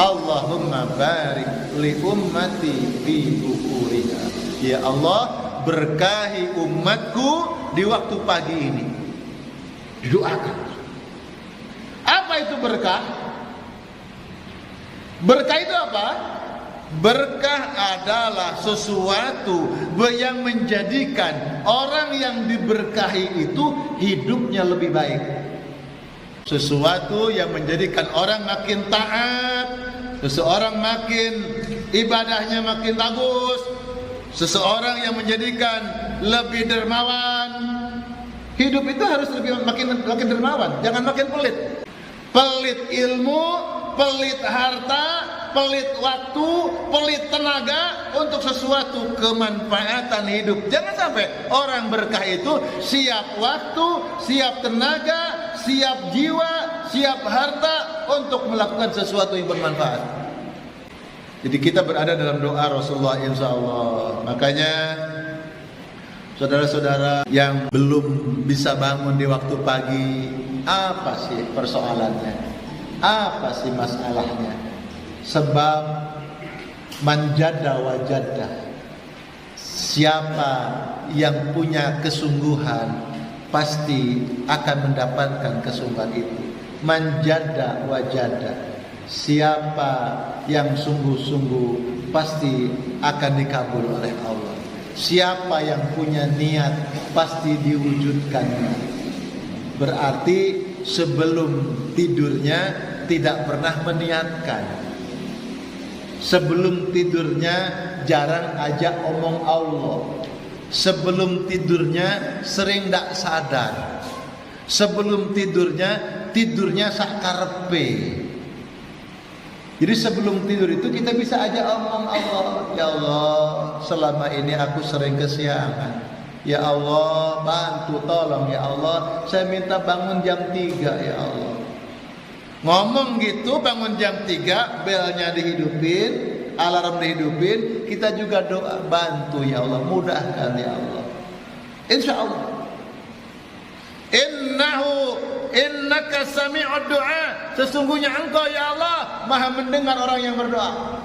Allahumma barik li ummati fi bukuriha. Ya Allah, berkahi umatku di waktu pagi ini. Didoakan. Apa itu berkah? Berkah itu apa? Berkah adalah sesuatu yang menjadikan orang yang diberkahi itu hidupnya lebih baik. Sesuatu yang menjadikan orang makin taat, seseorang makin ibadahnya makin bagus, seseorang yang menjadikan lebih dermawan. Hidup itu harus makin dermawan, jangan makin pelit. Pelit ilmu, pelit harta, pelit waktu, pelit tenaga untuk sesuatu kemanfaatan hidup. Jangan sampai orang berkah itu siap waktu, siap tenaga, siap jiwa, siap harta untuk melakukan sesuatu yang bermanfaat. Jadi kita berada dalam doa Rasulullah insyaallah. Makanya saudara-saudara yang belum bisa bangun di waktu pagi, apa sih persoalannya? Apa sih masalahnya? Sebab manjada wajada. Siapa yang punya kesungguhan pasti akan mendapatkan kesungguhan itu. Manjada wajada. Siapa yang sungguh-sungguh pasti akan dikabul oleh Allah. Siapa yang punya niat pasti diwujudkannya. Berarti sebelum tidurnya tidak pernah meniatkan. Sebelum tidurnya jarang ajak omong Allah. Sebelum tidurnya sering tak sadar. Sebelum tidurnya sakarepe. Jadi sebelum tidur itu kita bisa ajak omong Allah. Ya Allah, selama ini aku sering kesiangan. Ya Allah, bantu tolong ya Allah. Saya minta bangun jam 3 ya Allah. Ngomong gitu bangun jam 3, belnya dihidupin, alarm dihidupin, kita juga doa, bantu ya Allah, mudahkan ya Allah. Insya Allah. Innaka sami'ud du'a. Sesungguhnya engkau ya Allah maha mendengar orang yang berdoa.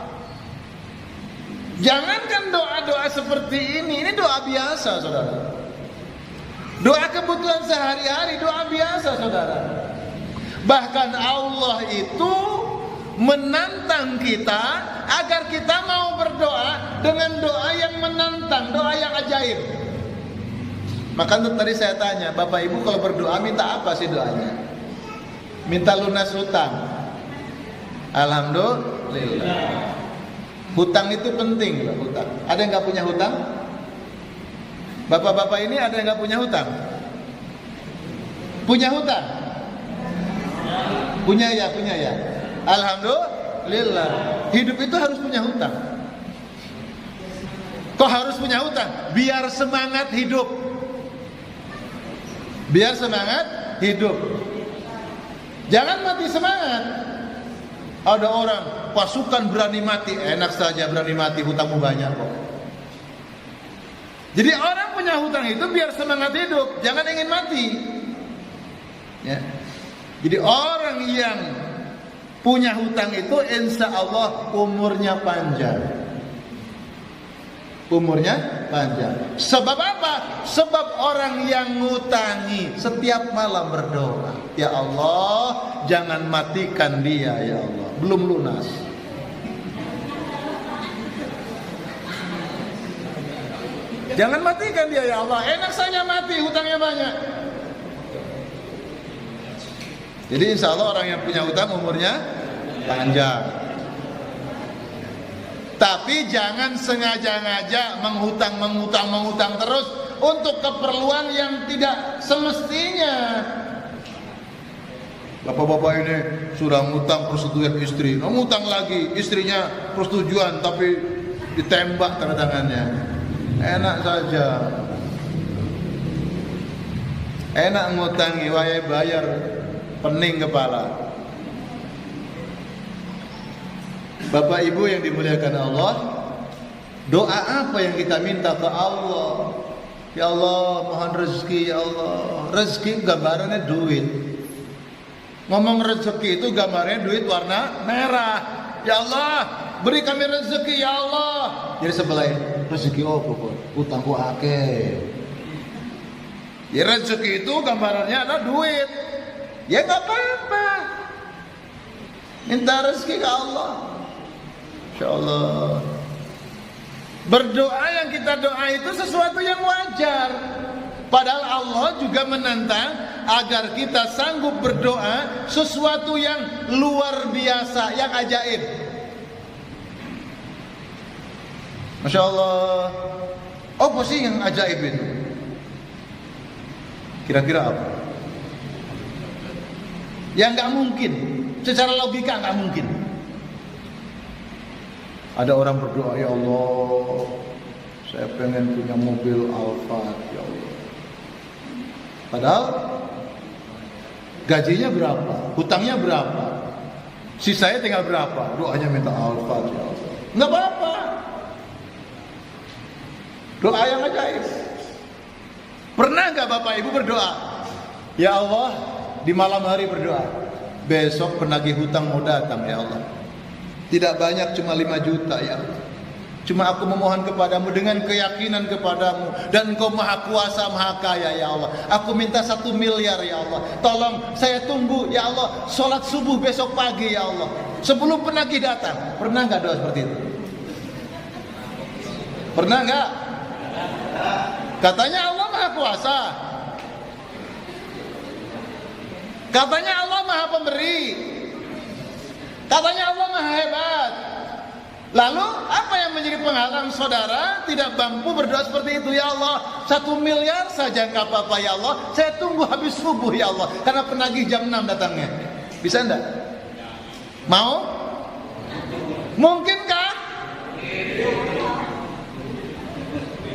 Jangankan doa-doa seperti ini doa biasa saudara. Doa kebutuhan sehari-hari, doa biasa saudara. Bahkan Allah itu menantang kita agar kita mau berdoa dengan doa yang menantang, doa yang ajaib. Maka tadi saya tanya, Bapak Ibu kalau berdoa minta apa sih doanya? Minta lunas hutang. Alhamdulillah. Hutang itu penting loh, hutang. Ada yang nggak punya hutang? Bapak-bapak ini ada yang nggak punya hutang? Punya hutang? Punya ya. Alhamdulillah. Hidup itu harus punya hutang. Kok harus punya hutang? Biar semangat hidup. Biar semangat hidup. Jangan mati semangat. Ada orang pasukan berani mati, enak saja berani mati, hutangmu banyak kok. Jadi orang punya hutang itu biar semangat hidup, jangan ingin mati. Ya. Jadi orang yang punya hutang itu insya Allah umurnya panjang. Umurnya panjang. Sebab apa? Sebab orang yang ngutangi setiap malam berdoa, ya Allah, jangan matikan dia ya Allah, belum lunas. Jangan matikan dia ya Allah, enak saja mati, hutangnya banyak. Jadi insya Allah orang yang punya hutang umurnya panjang. Tapi jangan sengaja-ngaja menghutang terus untuk keperluan yang tidak semestinya. Bapak-bapak ini sudah ngutang persetujuan istri, ngutang lagi, istrinya persetujuan tapi ditembak tanda tangannya. Enak saja. Enak ngutangi, wae bayar pening kepala. Bapak Ibu yang dimuliakan Allah, doa apa yang kita minta ke Allah? Ya Allah, mohon rezeki ya Allah. Rezeki gambarannya duit. Ngomong rezeki itu gambarnya duit warna merah. Ya Allah, beri kami rezeki ya Allah. Jadi sebelah rezeki apa kok? Utangku akeh. Ya rezeki itu gambarannya adalah duit. Ya nggak apa-apa. Minta rezeki ke Allah. Insya Allah. Berdoa yang kita doa itu sesuatu yang wajar. Padahal Allah juga menantang agar kita sanggup berdoa sesuatu yang luar biasa, yang ajaib. Masya Allah. Apa sih yang ajaib itu? Kira-kira apa? Yang nggak mungkin, secara logika nggak mungkin. Ada orang berdoa, ya Allah, saya pengen punya mobil Alphard, ya Allah. Padahal gajinya berapa, hutangnya berapa, sisanya tinggal berapa, doanya minta Alphard, ya Allah. Nggak apa-apa. Doa yang ajaib. Pernah nggak Bapak Ibu berdoa, ya Allah, di malam hari berdoa, besok penagih hutang mau datang, ya Allah. Tidak banyak, cuma 5 juta ya Allah. Cuma aku memohon kepadamu dengan keyakinan kepadamu, dan Engkau maha kuasa maha kaya ya Allah. Aku minta 1 miliar ya Allah. Tolong saya tunggu ya Allah, sholat subuh besok pagi ya Allah, sebelum penagih datang. Pernah nggak doa seperti itu? Pernah nggak? Katanya Allah maha kuasa, katanya Allah maha pemberi, katanya Allah maha hebat. Lalu apa yang menjadi penghalang saudara tidak mampu berdoa seperti itu? Ya Allah, 1 miliar saja nggak apa-apa ya Allah, saya tunggu habis subuh ya Allah, karena penagih jam 6 datangnya. Bisa enggak? Mau? Mungkinkah?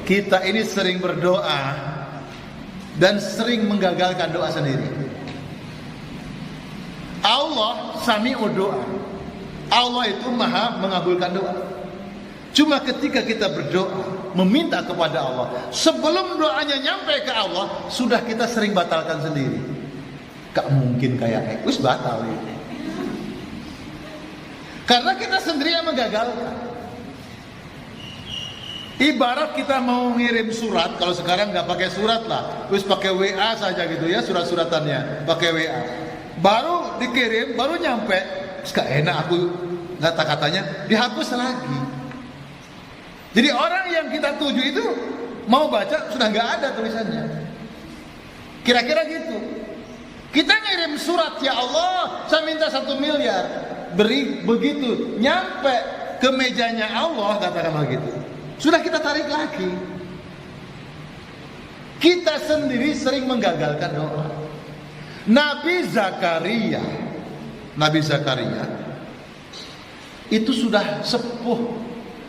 Kita ini sering berdoa dan sering menggagalkan doa sendiri. Allah sami'u doa. Allah itu maha mengabulkan doa. Cuma ketika kita berdoa, meminta kepada Allah, sebelum doanya nyampe ke Allah, sudah kita sering batalkan sendiri. Gak mungkin kayak wis batal ini. Karena kita sendiri yang menggagalkan. Ibarat kita mau ngirim surat, kalau sekarang nggak pakai surat lah, wis pakai WA saja gitu ya, surat-suratannya pakai WA. Baru dikirim, baru nyampe, gak enak aku kata-katanya, dihapus lagi. Jadi orang yang kita tuju itu mau baca sudah nggak ada tulisannya. Kira-kira gitu. Kita ngirim surat, ya Allah, saya minta 1 miliar, beri, begitu nyampe ke mejanya Allah, katakanlah gitu, sudah kita tarik lagi. Kita sendiri sering menggagalkan doa. Nabi Zakaria itu sudah sepuh,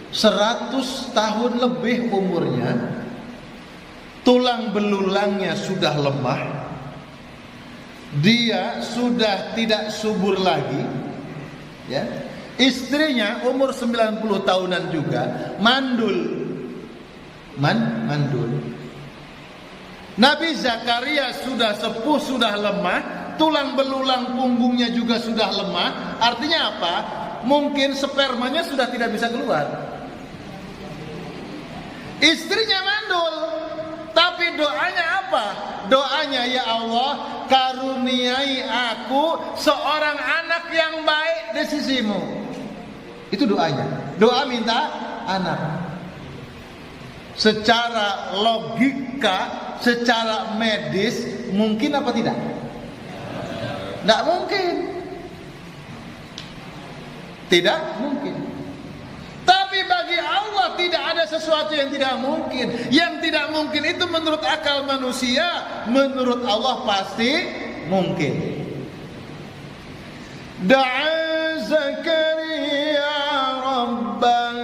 100 tahun lebih umurnya, tulang belulangnya sudah lemah, dia sudah tidak subur lagi, ya. Istrinya umur 90 tahunan juga, mandul. Nabi Zakaria sudah sepuh, sudah lemah, tulang belulang punggungnya juga sudah lemah. Artinya apa? Mungkin spermanya sudah tidak bisa keluar. Istrinya mandul, tapi doanya apa? Doanya, ya Allah, karuniai aku seorang anak yang baik di sisimu. Itu doanya. Doa minta anak. Secara logika, secara medis, mungkin apa tidak? Tidak mungkin. Tidak mungkin. Tapi bagi Allah tidak ada sesuatu yang tidak mungkin. Yang tidak mungkin itu menurut akal manusia, menurut Allah pasti mungkin. Da'a Zakaria Rabbah,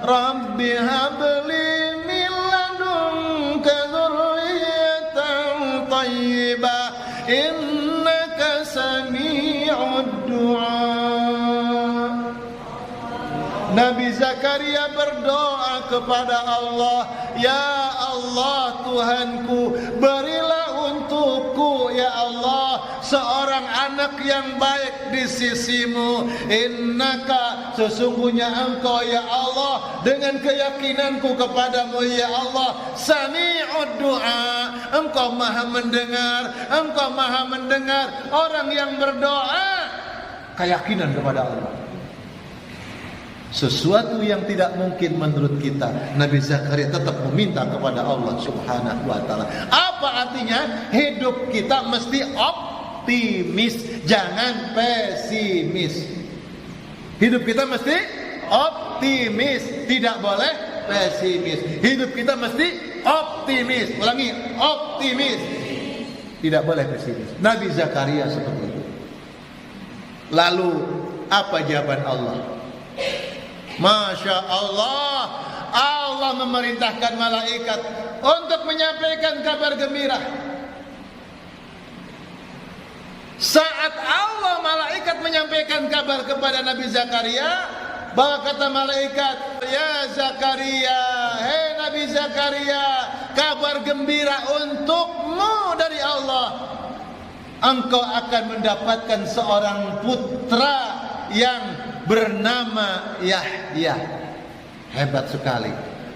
Rabbi habli min ladunka dzurriyyatan thayyibah innaka sami'ud du'a. Nabi Zakaria berdoa kepada Allah, ya Allah Tuhanku, berilah untukku untukku ya Allah seorang anak yang baik di sisimu. Innaka, sesungguhnya engkau ya Allah, dengan keyakinanku kepadamu ya Allah, sami'ud du'a, engkau maha mendengar orang yang berdoa. Keyakinan kepada Allah, sesuatu yang tidak mungkin menurut kita, Nabi Zakaria tetap meminta kepada Allah Subhanahu wa ta'ala. Apa artinya? Hidup kita mesti optimis, jangan pesimis. Hidup kita mesti optimis, tidak boleh pesimis. Hidup kita mesti optimis. Ulangi, optimis, tidak boleh pesimis. Nabi Zakaria seperti itu. Lalu apa jawaban Allah? Masya Allah, Allah memerintahkan malaikat untuk menyampaikan kabar gembira. Saat Allah malaikat menyampaikan kabar kepada Nabi Zakaria, bahwa kata malaikat, ya Zakaria, hei Nabi Zakaria, kabar gembira untukmu dari Allah. Engkau akan mendapatkan seorang putra yang bernama Yahya. Hebat sekali.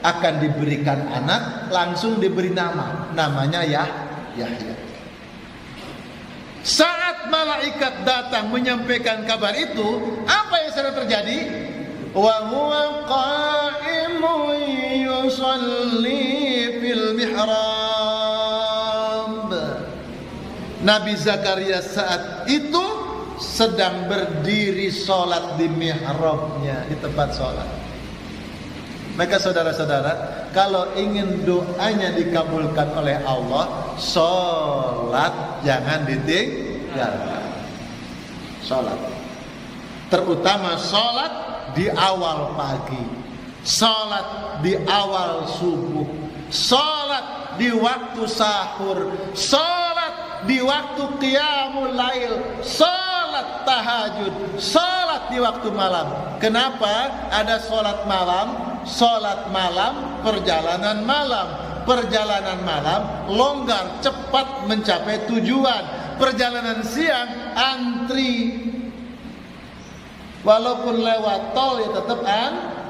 Akan diberikan anak, langsung diberi nama. Namanya Yahya. Saat malaikat datang menyampaikan kabar itu, apa yang sedang terjadi? Wa huwa qa'imun yusalli fil mihrab. Nabi Zakaria saat itu sedang berdiri sholat di mihrabnya, di tempat sholat. Maka saudara-saudara, kalau ingin doanya dikabulkan oleh Allah, sholat jangan ditinggalkan. Sholat, terutama sholat di awal pagi, sholat di awal subuh, sholat di waktu sahur, sholat di waktu qiyamul lail, sholat tahajud, sholat di waktu malam. Kenapa ada sholat malam? Sholat malam, perjalanan malam. Perjalanan malam longgar, cepat mencapai tujuan. Perjalanan siang antri. Walaupun lewat tol ya tetap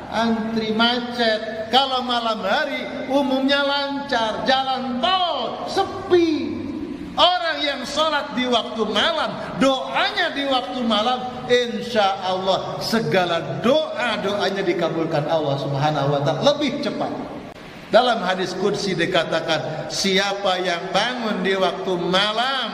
antri, macet. Kalau malam hari umumnya lancar, jalan tol sepi. Orang yang sholat di waktu malam, doanya di waktu malam, insya Allah segala doanya dikabulkan Allah Subhanahu wa ta'ala lebih cepat. Dalam hadis qudsi dikatakan, siapa yang bangun di waktu malam,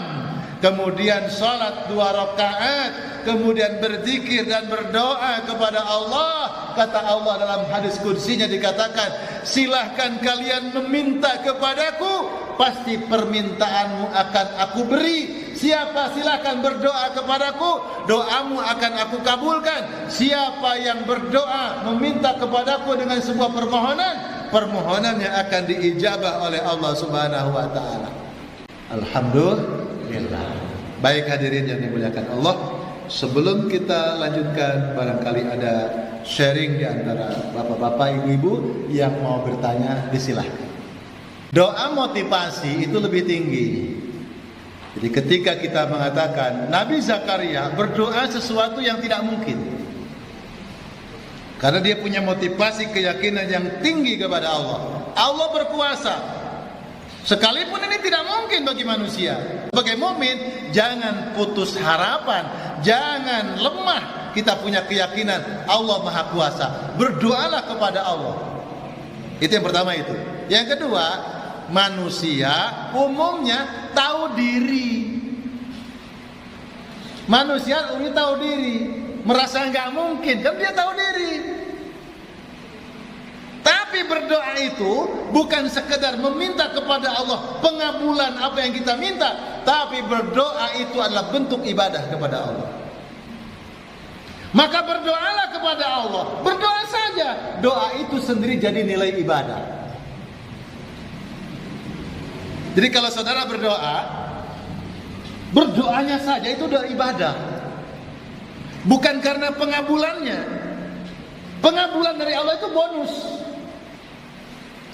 kemudian sholat 2 rakaat, kemudian berzikir dan berdoa kepada Allah, kata Allah dalam hadis qudsinya dikatakan, silahkan kalian meminta kepadaku, pasti permintaanmu akan aku beri. Siapa silahkan berdoa kepadaku, doamu akan aku kabulkan. Siapa yang berdoa meminta kepadaku dengan sebuah permohonannya akan diijabah oleh Allah Subhanahu wa ta'ala. Alhamdulillah. Baik hadirin yang dimuliakan Allah, sebelum kita lanjutkan, barangkali ada sharing di antara bapak-bapak, ibu-ibu yang mau bertanya, disilahkan. Doa motivasi itu lebih tinggi. Jadi ketika kita mengatakan Nabi Zakaria berdoa sesuatu yang tidak mungkin, karena dia punya motivasi keyakinan yang tinggi kepada Allah. Allah berkuasa. Sekalipun ini tidak mungkin bagi manusia. Sebagai mukmin, jangan putus harapan, jangan lemah. Kita punya keyakinan Allah Maha Kuasa. Berdoalah kepada Allah. Itu yang pertama itu. Yang kedua, manusia umumnya tahu diri. Manusia umumnya tahu diri, merasa nggak mungkin, dan dia tahu diri. Tapi berdoa itu bukan sekedar meminta kepada Allah pengabulan apa yang kita minta, tapi berdoa itu adalah bentuk ibadah kepada Allah. Maka berdoalah kepada Allah, berdoa saja, doa itu sendiri jadi nilai ibadah. Jadi kalau saudara berdoa, berdoanya saja itu udah ibadah. Bukan karena pengabulannya. Pengabulan dari Allah itu bonus.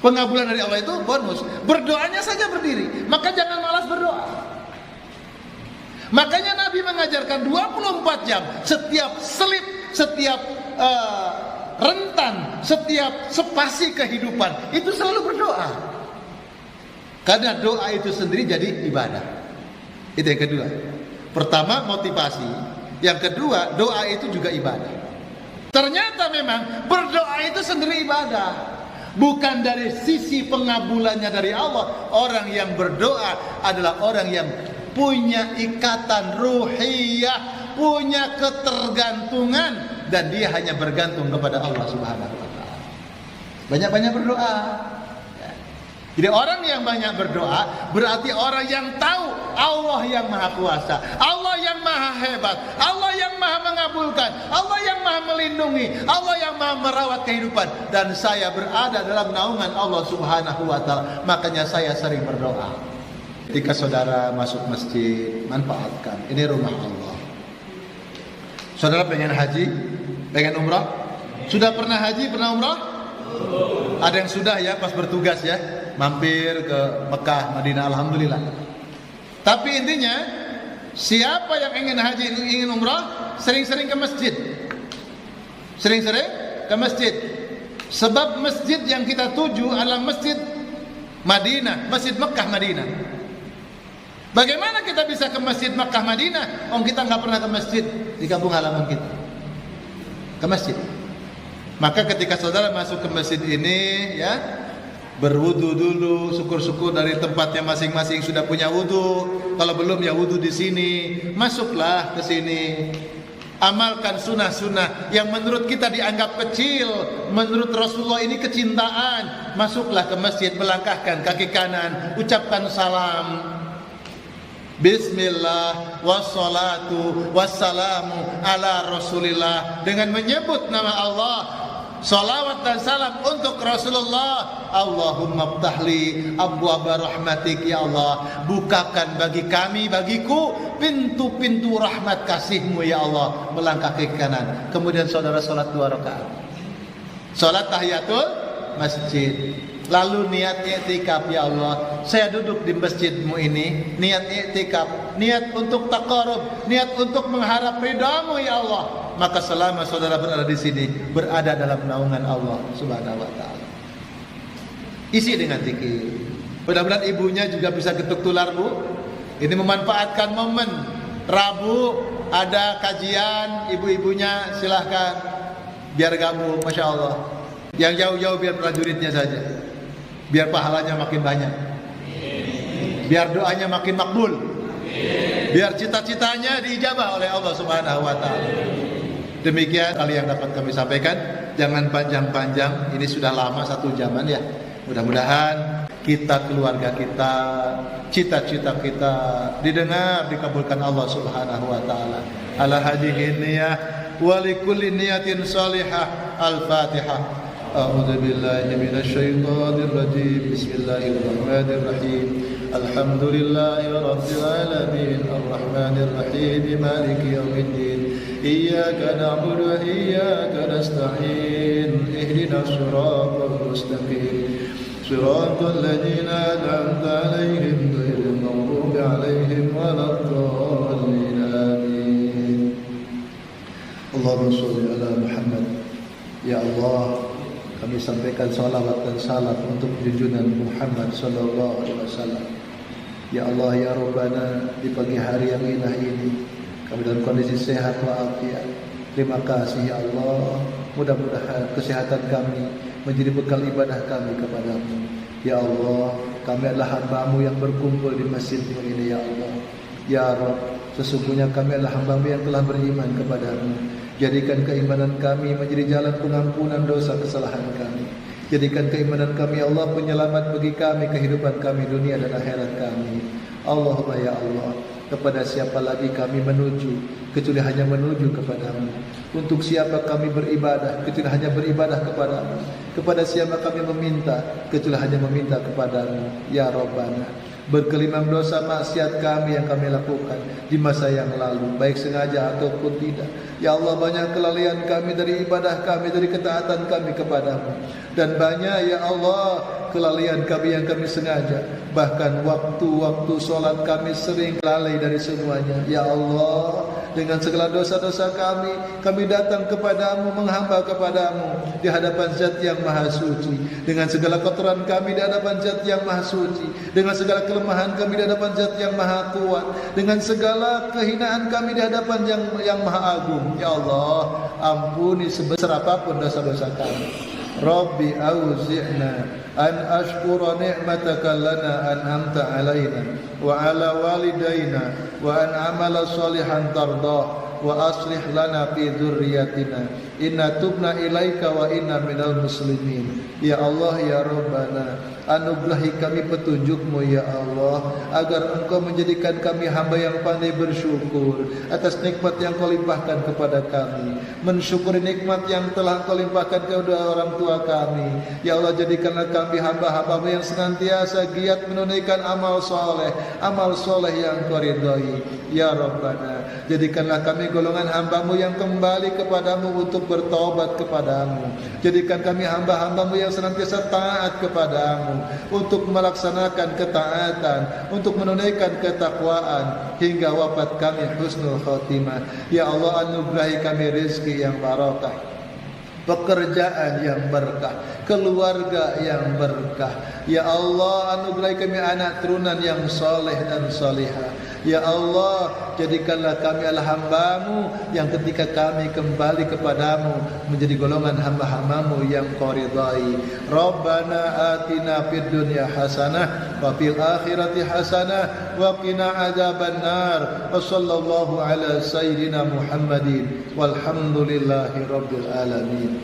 Pengabulan dari Allah itu bonus. Berdoanya saja berdiri. Maka jangan malas berdoa. Makanya Nabi mengajarkan 24 jam, setiap selip, setiap rentan, setiap spasi kehidupan itu selalu berdoa. Karena doa itu sendiri jadi ibadah. Itu yang kedua. Pertama motivasi, yang kedua doa itu juga ibadah. Ternyata memang berdoa itu sendiri ibadah. Bukan dari sisi pengabulannya dari Allah. Orang yang berdoa adalah orang yang punya ikatan ruhiyah, punya ketergantungan, dan dia hanya bergantung kepada Allah Subhanahu wa taala. Banyak-banyak berdoa. Jadi orang yang banyak berdoa berarti orang yang tahu Allah yang maha kuasa, Allah yang maha hebat, Allah yang maha mengabulkan, Allah yang maha melindungi, Allah yang maha merawat kehidupan, dan saya berada dalam naungan Allah Subhanahu wa taala. Makanya saya sering berdoa. Ketika saudara masuk masjid, manfaatkan. Ini rumah Allah. Saudara pengen haji, pengen umrah? Sudah pernah haji, pernah umrah? Ada yang sudah ya pas bertugas ya, mampir ke Mekah, Madinah, alhamdulillah. Tapi intinya, siapa yang ingin haji, ingin umrah, sering-sering ke masjid. Sering-sering ke masjid. Sebab masjid yang kita tuju adalah masjid Madinah, masjid Mekah Madinah. Bagaimana kita bisa ke masjid Mekah Madinah? Kita nggak pernah ke masjid di kampung halaman kita. Ke masjid. Maka ketika saudara masuk ke masjid ini, ya, berwudu dulu, syukur-syukur dari tempatnya masing-masing sudah punya wudu. Kalau belum ya wudu di sini. Masuklah ke sini. Amalkan sunnah-sunnah yang menurut kita dianggap kecil, menurut Rasulullah ini kecintaan. Masuklah ke masjid, melangkahkan kaki kanan, ucapkan salam. Bismillah wassalatu wassalamu ala Rasulillah, dengan menyebut nama Allah, salawat dan salam untuk Rasulullah. Allahumma ftahli abwaaba rahmatik, ya Allah, bukakan bagi kami, bagiku, pintu-pintu rahmat kasih-Mu ya Allah. Melangkah ke kanan. Kemudian saudara salat 2 rakaat. Salat tahiyatul masjid. Lalu niat i'tikaf, ya Allah, saya duduk di masjid-Mu ini, niat i'tikaf, niat untuk taqarrub, niat untuk mengharap ridha-Mu ya Allah. Maka selama saudara berada di sini, berada dalam naungan Allah Subhanahu wa taala. Isi dengan zikir. Mudah-mudahan ibunya juga bisa ketuk tular, Bu. Ini memanfaatkan momen Rabu ada kajian, ibu-ibunya silahkan biar gabung, masya Allah. Yang jauh-jauh biar prajuritnya saja, biar pahalanya makin banyak, biar doanya makin makbul, biar cita-citanya diijabah oleh Allah Subhanahu wa taala. Demikian kali yang dapat kami sampaikan. Jangan panjang-panjang, ini sudah lama 1 jaman ya. Mudah-mudahan kita, keluarga kita, cita-cita kita didengar, dikabulkan Allah Subhanahu wa taala. Ala hadhihi niyyah wa likulli niyatin salihah. Al-Fatihah. A'udzu billahi minasy syaithanir rajim. Bismillahirrahmanirrahim. Alhamdulillahi rabbil alamin, arrahmanir rahim, maliki yaumiddin. Iyyaka na'budu wa iyyaka nasta'in. Ihdinas siratal mustaqim. Siratal ladzina an'amta 'alaihim ghairil maghdubi 'alaihim waladdallin. Amin. Allahumma shalli ala Muhammad. Ya Allah, kami sampaikan salawat dan salam untuk junjungan Muhammad sallallahu alaihi wasallam. Ya Allah, ya Rabbana, di pagi hari yang indah ini kami dalam kondisi sehat walafiat. Terima kasih ya Allah. Mudah-mudahan kesehatan kami menjadi bekal ibadah kami kepadamu. Ya Allah, kami adalah hamba-Mu yang berkumpul di masjid-Mu ini ya Allah. Ya Rabb, sesungguhnya kami adalah hamba-Mu yang telah beriman kepadamu. Jadikan keimanan kami menjadi jalan pengampunan dosa kesalahan kami. Jadikan keimanan kami ya Allah penyelamat bagi kami, kehidupan kami dunia dan akhirat kami. Allahumma ya Allah, kepada siapa lagi kami menuju kecuali hanya menuju kepadamu. Untuk siapa kami beribadah kecuali hanya beribadah kepadamu. Kepada siapa kami meminta kecuali hanya meminta kepadamu. Ya Rabbana, berkelimang dosa maksiat kami yang kami lakukan di masa yang lalu, baik sengaja ataupun tidak. Ya Allah, banyak kelalaian kami dari ibadah kami, dari ketaatan kami kepadamu. Dan banyak ya Allah kelalaian kami yang kami sengaja. Bahkan waktu-waktu sholat kami sering lalai dari semuanya. Ya Allah, dengan segala dosa-dosa kami datang kepadamu, menghamba kepadamu di hadapan Zat yang Maha Suci. Dengan segala kotoran kami di hadapan Zat yang Maha Suci, dengan segala kelemahan kami di hadapan Zat yang Maha Kuat, dengan segala kehinaan kami di hadapan yang Maha Agung. Ya Allah, ampuni sebesar apapun dosa-dosa kami. Rabbi auzi'na an ashkura ni'mataka lana an'amta alaina wa ala walidayna wa an amala salihan tardah wa aslih lana fi dzurriyyatina inna tubna ilaika wa inna minal muslimin. Ya Allah, ya Rabbana, anugerahi kami petunjuk-Mu ya Allah, agar Engkau menjadikan kami hamba yang pandai bersyukur atas nikmat yang Kau limpahkan kepada kami, mensyukuri nikmat yang telah Kau limpahkan kepada orang tua kami. Ya Allah, jadikanlah kami hamba-hamba-Mu yang senantiasa giat menunaikan amal soleh yang Kau ridhai. Ya Rabbana, jadikanlah kami golongan hamba-Mu yang kembali kepadamu untuk bertobat kepadamu. Jadikan kami hamba-hamba-Mu yang senantiasa taat kepadamu, untuk melaksanakan ketaatan, untuk menunaikan ketakwaan hingga wafat kami husnul khotimah. Ya Allah, anugerahi kami rezeki yang barakah, pekerjaan yang berkah, keluarga yang berkah. Ya Allah, anugerahi kami anak turunan yang soleh dan solihah. Ya Allah, jadikanlah kami adalah hamba-Mu yang ketika kami kembali kepadamu menjadi golongan hamba-hamba-Mu yang Kau ridhai. Rabbana atina fid dunya hasanah wa fil akhirati hasanah wa qina adzabannar. Wa sallallahu ala sayyidina Muhammadin walhamdulillahi rabbil alamin.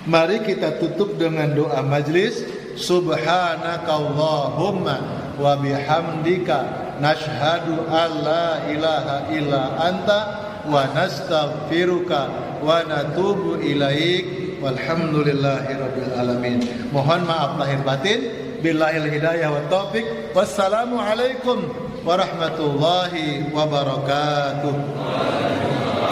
Mari kita tutup dengan doa majlis. Subhanakallahumma wa bihamdika nashhadu alla ilaha illa anta wa nastaghfiruka wa natubu ilaik walhamdulillahi rabbil alamin. Mohon maaf lahir batin. Billahil hidayah wa taufik. Wassalamu alaikum warahmatullahi wabarakatuh.